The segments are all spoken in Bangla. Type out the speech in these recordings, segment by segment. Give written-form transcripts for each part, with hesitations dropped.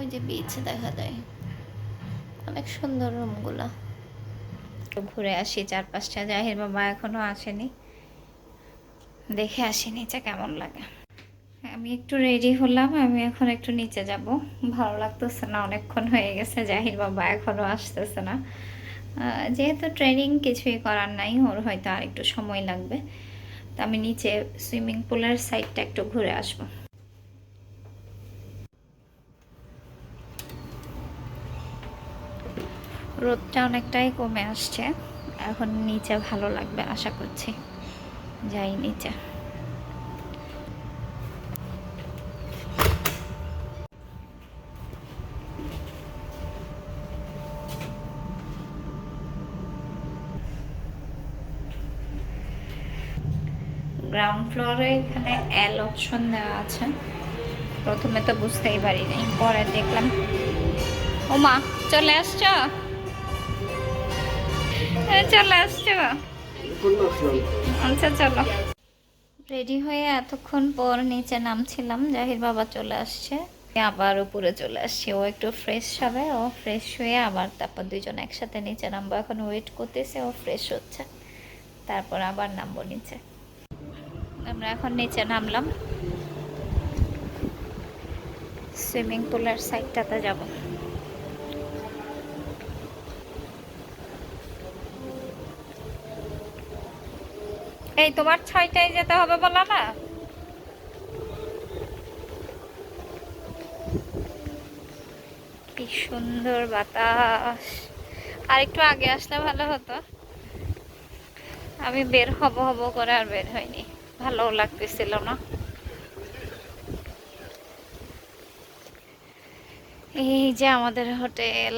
ওই যে বিচ দেখা যায়, অনেক সুন্দর রুমগুলা। ঘুরে আসি চারপাশটা। জাহির বাবা এখনো আসেনি, দেখে আসি নিচে কেমন লাগে। আমি একটু রেডি হলাম, আমি এখন একটু নিচে যাব। ভালো লাগতেছে না, অনেকক্ষণ হয়ে গেছে, জাহির বাবা এখনো আসতেছে না। যেহেতু ট্রেনিং, কিছুই করার নাই, ওর হয়তো আর একটু সময় লাগবে। তো আমি নিচে সুইমিং পুলের সাইডটা একটু ঘুরে আসবো। রোদটা অনেকটাই কমে আসছে, এখন নিচে ভালো লাগবে আশা করছি। যাই নিচে। গ্রাউন্ড ফ্লোরে এখানে এল অপশন দেওয়া আছে। প্রথমে তো বুঝতেই পারিনি, পরে দেখলাম। ওমা, চলে আসছো? চলে আসছো? আচ্ছা চলো। রেডি হয়ে এতক্ষণ পর নিচে নামছিলাম, জাহির বাবা চলে আসছে। আবার উপরে চলে আসছি, ও একটু ফ্রেশ হবে, ও ফ্রেশ হয়ে আবার তারপর দুইজন একসাথে নিচে নামবো। এখন ওয়েট করতেছে, ও ফ্রেশ হচ্ছে, তারপর আবার নামবো নিচে। আমরা এখন নিচে নামলাম, সুইমিং পুলের সাইডটাতে যাব। এই তোমার 6টায় যেতে হবে বলা না? কি সুন্দর বাতাস। আর একটু আগে আসলে ভালো হতো। আমি বের হব হব করে আর বের হয়নি, ভালো লাগতেছিল না। এই যে আমাদের হোটেল।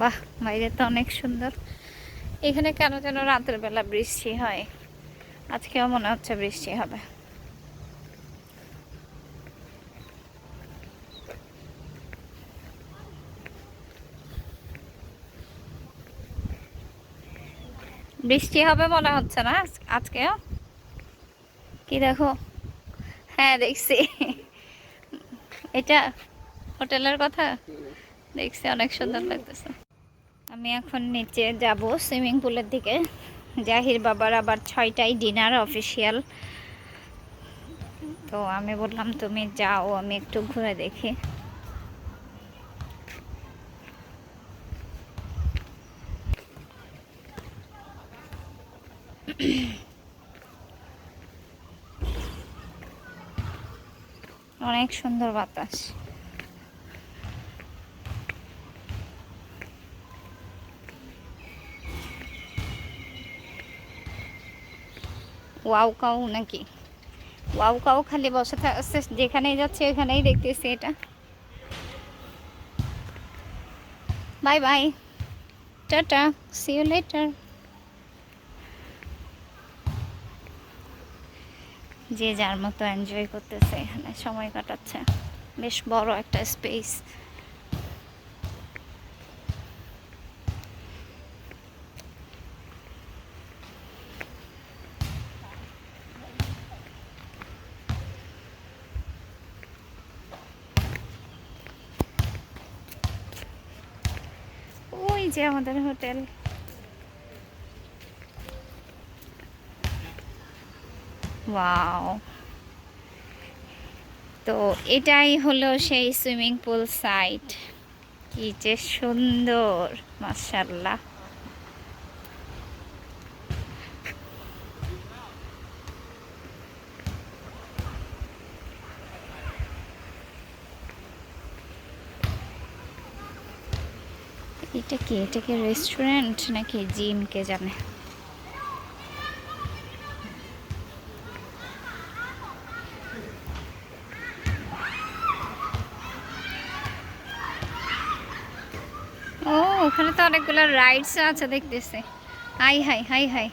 বাহ, বাইরে তো অনেক সুন্দর। এখানে কেন যেন রাতের বেলা বৃষ্টি হয়, আজকেও মনে হচ্ছে বৃষ্টি হবে। বৃষ্টি হবে মনে হচ্ছে না আজকেও। কি দেখো? হ্যাঁ দেখছি। এটা হোটেলের কথা দেখছি, অনেক সুন্দর লাগতেছে। আমি এখন নিচে যাব সুইমিং পুলের দিকে। জাহির বাবার আবার 6টায় ডিনার অফিসিয়াল। তো আমি বললাম তুমি যাও, আমি একটু ঘুরে দেখি। অনেক সুন্দর বাতাস। ওয়াও কাউ নাকি? ওয়াও কাউ খালি বসে থাকছে, যেখানেই যাচ্ছে ওখানেই দেখতেছি এটা। Bye bye, tata, see you later. যে যার মতো এনজয় করতেছে, এখানে সময় কাটাচ্ছে। বেশ বড় একটা স্পেস। ওই যে আমাদের হোটেল। ওয়াও, তো এটাই হলো সেই সুইমিং পুল সাইট। কি যে সুন্দর, মাশাআল্লাহ। এটা কি, এটা কি রেস্টুরেন্ট নাকি জিম, কে জানে। ও, ওখানে তো অনেকগুলো রাইডস আছে দেখতেছে। হাই হাই হাই হাই,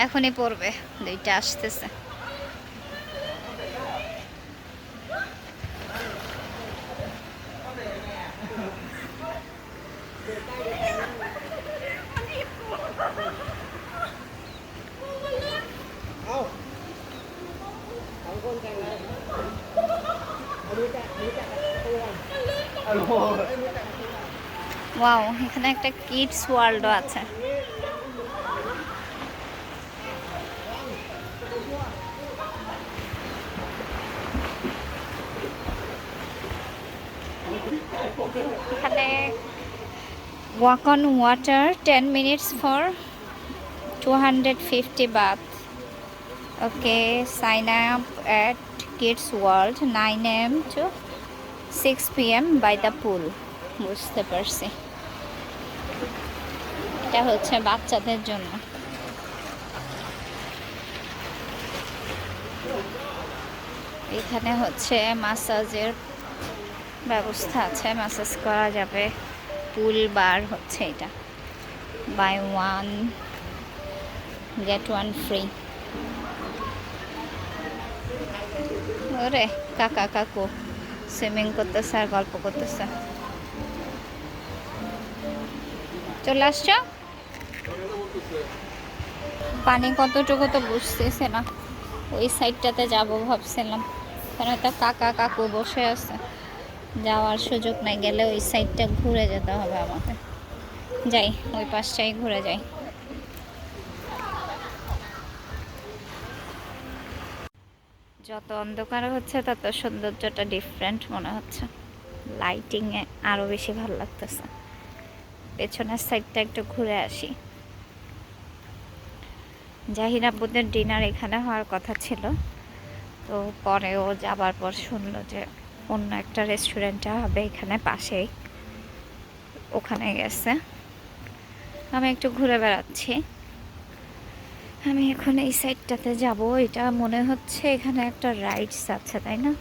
এখনই পড়বে, দুইটা আসতেছে। ওয়াও, এখানে একটা কিডস ওয়ার্ল্ডও আছে। এখানে walk on water 10 minutes for 250 baht. Okay, sign up at Kids World 9 a.m. to 6 p.m. by the pool. বুঝতে পারছি, এটা হচ্ছে বাচ্চাদের জন্য। এখানে হচ্ছে মাসাজের ব্যবস্থা আছে, মাসাজ করা যাবে। পুল বার হচ্ছে এটা, buy one get one free. ওরে কাকা কাকু সুইমিং করতেছে আর গল্প করতেছে। চলে আসছো? পানি কতটুকু তো বুঝতেছে না। ওই সাইডটাতে যাব ভাবছিলাম, কারণ তো কাকা কাকু বসে আছে, যাওয়ার সুযোগ নাই। গেলে ওই সাইডটা ঘুরে যেতে হবে আমাকে। যাই, ওই পাশটাই ঘুরে যাই। যত অন্ধকার হচ্ছে তত সৌন্দর্যটা ডিফারেন্ট মনে হচ্ছে। লাইটিংয়ে আরও বেশি ভালো লাগতেছে। পেছনের সাইডটা একটু ঘুরে আসি। জাহির আব্বুদের ডিনার এখানে হওয়ার কথা ছিল, তো পরে ও যাবার পর শুনলো যে অন্য একটা রেস্টুরেন্টে হবে এখানে পাশেই, ওখানে গেছে। আমি একটু ঘুরে বেড়াচ্ছি। আমি এখন এই সাইডটাতে যাব। এটা মনে হচ্ছে এখানে একটা রাইডস আছে, তাই না?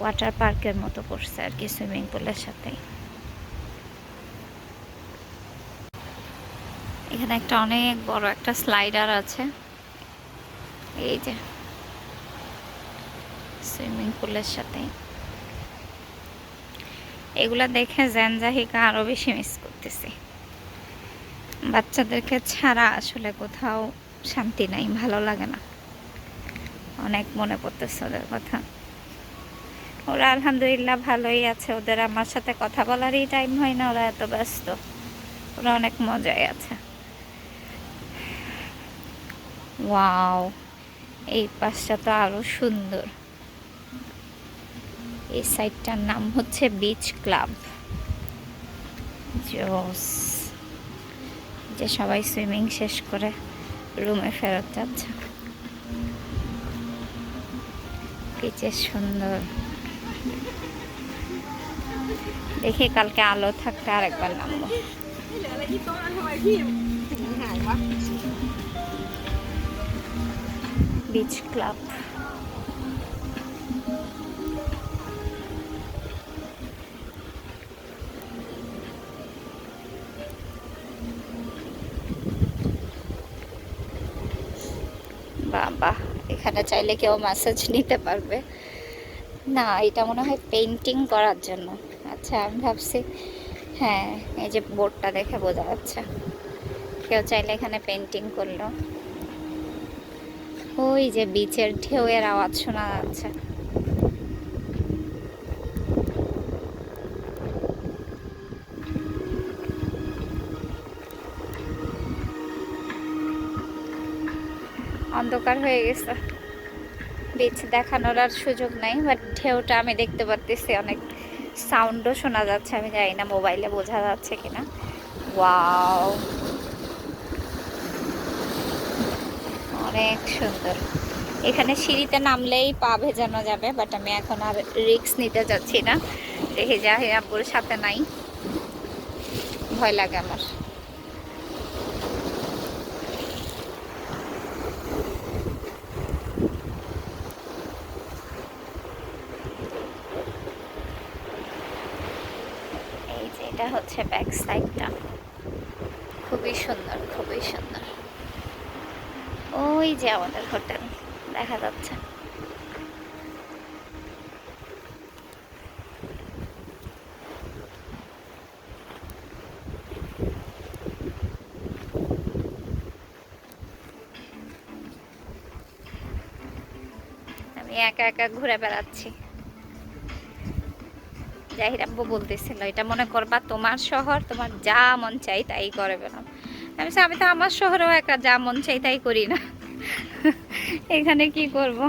ওয়াটার পার্কের মতো করছে আর কি, সুইমিং পুলের সাথেই। এখানে একটা অনেক বড় একটা স্লাইডার আছে, এই যে সুইমিং পুলের সাথে। এগুলা দেখে জাহিকা আরো বেশি মিস করতেছি। বাচ্চাদেরকে ছাড়া আসলে কোথাও শান্তি নাই, ভালো লাগে না। অনেক মনে পড়তেছে ওদের কথা। ওরা আলহামদুলিল্লাহ ভালোই আছে, ওদের আমার সাথে কথা বলারই টাইম হয় না, ওরা এত ব্যস্ত। ওরা অনেক মজায় আছে। ওয়াও, এই পাশটা তো আরো সুন্দর। এই সাইটটার নাম হচ্ছে বিচ ক্লাব। জোস, যে সবাই সুইমিং শেষ করে রুমে ফেরত যাচ্ছে। বিচে সুন্দর। দেখি কালকে আলো থাকতে আরেকবার নামবো। Beach club. বাবা, এখানে চাইলে কেউ ম্যাসাজ নিতে পারবে না। এটা মনে হয় পেইন্টিং করার জন্য। আচ্ছা, আমি ভাবছি, হ্যাঁ এই যে বোর্ডটা দেখে বোঝা যাচ্ছে কেউ চাইলে এখানে পেইন্টিং করলো। ওই যে বিচের ঢেউয়ের আওয়াজ শোনা যাচ্ছে। অন্ধকার হয়ে গেছে, বিচ দেখানোর আর সুযোগ নাই, বাট ঢেউটা আমি দেখতে পারতেছি, অনেক সাউন্ডও শোনা যাচ্ছে। আমি জানি না মোবাইলে বোঝা যাচ্ছে কিনা। ওয়াও, অনেক সুন্দর। এখানে সিঁড়িতে নামলেই পা ভেজানো যাবে, বাট আমি এখন আর রিস্ক নিতে যাচ্ছি না। দেখি জাহির আব্বুর সাথে নাই, ভয় লাগে আমার। এই যে এটা হচ্ছে ব্যাক সাইডটা, খুবই সুন্দর, খুবই সুন্দর। ওই যে আমাদের হোটেল দেখা যাচ্ছে। আমি একা একা ঘুরে বেড়াচ্ছি। জাহির আব্বু বলতেছিল এটা মনে করবা তোমার শহর, তোমার যা মন চাই তাই করে বেড়াম। আমি বলছি, আমি তো আমার শহরেও একা যা মন চাই তাই করি না, এখানে কি করব।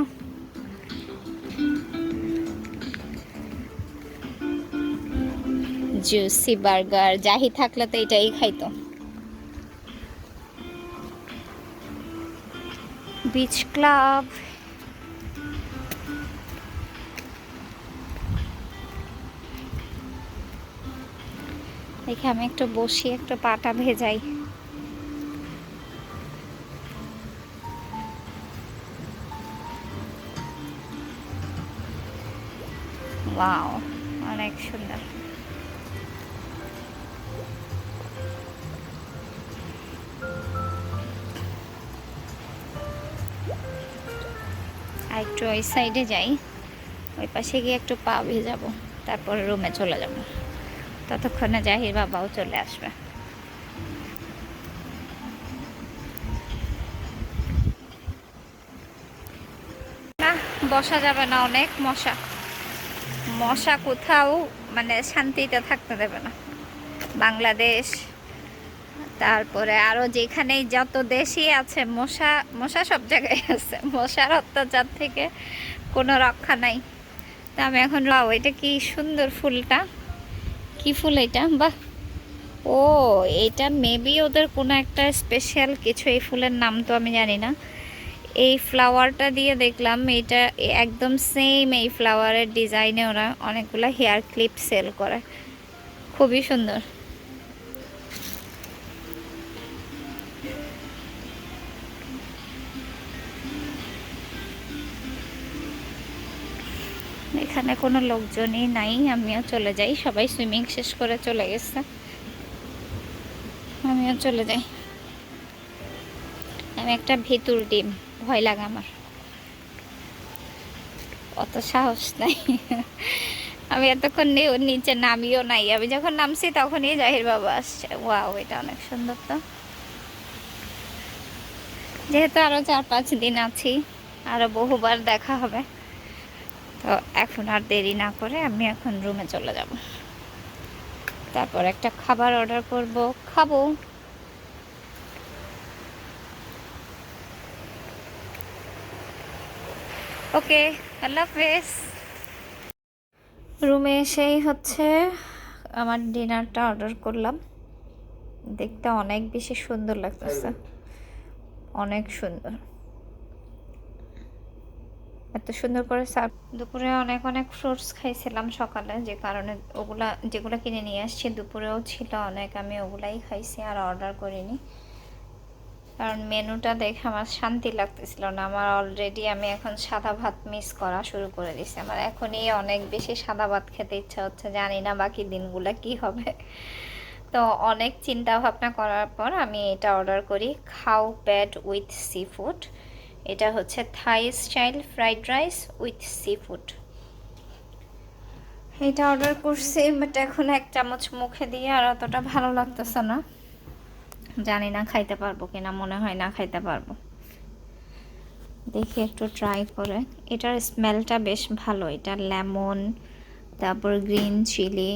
জুসি বার্গার, জাহি থাকলে তো এটাই খাইতো। বিচ ক্লাব, দেখে আমি একটু বসি, একটু পাটা ভেজাই। ওয়াও, অনেক সুন্দর। আর একটু ওই সাইডে যাই, ওই পাশে গিয়ে একটু পা ভেজাবো, তারপরে রুমে চলে যাব। ততক্ষণে জাহির বাবাও চলে আসবে। না, বসা যাবে না, অনেক মশা। মশা কোথাও মানে শান্তিতে থাকতে দেবে না। বাংলাদেশ, তারপরে আরো যেখানেই যত দেশই আছে, মশা মশা সব জায়গায় আছে। মশার অত্যাচার থেকে কোনো রক্ষা নাই। তা আমি এখন এটা কি সুন্দর ফুলটা, কি ফুল এটা, বাহ। ও, এটা মেবি ওদের কোনো একটা স্পেশাল কিছু, এই ফুলের নাম তো আমি জানি না। এই ফ্লাওয়ারটা দিয়ে দেখলাম এটা একদম সেম এই ফ্লাওয়ারের ডিজাইনে ওরা অনেকগুলো হেয়ার ক্লিপ সেল করে, খুবই সুন্দর। এখানে কোনো লোকজনই নাই, আমিও চলে যাই। সবাই সুইমিং শেষ করে চলে গেছে, আমিও চলে যাই। আমি একটা ভিতুর ডিম, ভয় লাগে আমার, অত সাহস নাই। আমি এতক্ষণ নিচে নামিও নাই, আমি যখন নামছি তখনই জাহির বাবা আসছে। ওয়াও, এটা অনেক সুন্দর। তো যেহেতু আরো 4-5 দিন আছি, আরো বহুবার দেখা হবে, তো এখন আর দেরি না করে আমি এখন রুমে চলে যাব। তারপর একটা খাবার অর্ডার করব, খাবো। ওকে, আল্লাহ হাফেজ। রুমে এসেই হচ্ছে আমার ডিনারটা অর্ডার করলাম। দেখতে অনেক বেশি সুন্দর লাগতেছে, অনেক সুন্দর, এত সুন্দর করে সার্ভ। দুপুরে অনেক অনেক ফ্রুটস খাইছিলাম সকালে, যে কারণে যেগুলো কিনে নিয়ে আসছি দুপুরেও ছিল অনেক, আমি ওগুলাই খাইছি আর অর্ডার করিনি। কারণ মেনুটা দেখে আমার শান্তি লাগতেছিল না। আমার অলরেডি আমি এখন সাদা ভাত মিস করা শুরু করে দিছি। আমার এখনই অনেক বেশি সাদা ভাত খেতে ইচ্ছা হচ্ছে, জানি না বাকি দিনগুলো কি হবে। তো অনেক চিন্তা ভাবনা করার পর আমি এটা অর্ডার করি, খাও প্যাড উইথ সি ফুড। এটা হচ্ছে Thai style fried rice with sea food. এটা অর্ডার করছি, বাট এখন 1 চামচ মুখে দিয়ে আর অতটা ভালো লাগতেছে না। জানি না খাইতে পারবো কিনা, মনে হয় না খাইতে পারবো। দেখি একটু ট্রাই করে। এটার স্মেলটা বেশ ভালো, এটা লেমন, তারপর গ্রিন চিলি,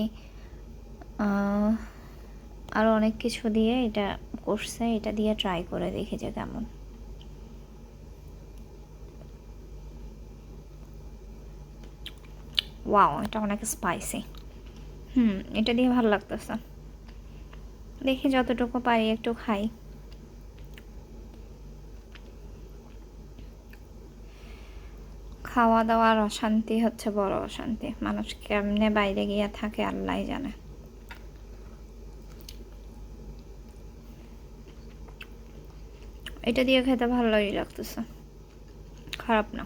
আরও অনেক কিছু দিয়ে এটা করছে। এটা দিয়ে ট্রাই করে দেখি যে কেমন। ওয়াও, এটা অনেক স্পাইসি। এটা দিয়ে ভালো লাগতেছে। দেখি যতটুকু পারি একটু খাই। খাওয়া দাওয়ার অশান্তি হচ্ছে বড় অশান্তি। মানুষ কেমনে বাইরে গিয়ে থাকে আল্লাহ জানে। এটা দিয়ে খেতে ভালোই লাগতেছে, খারাপ না।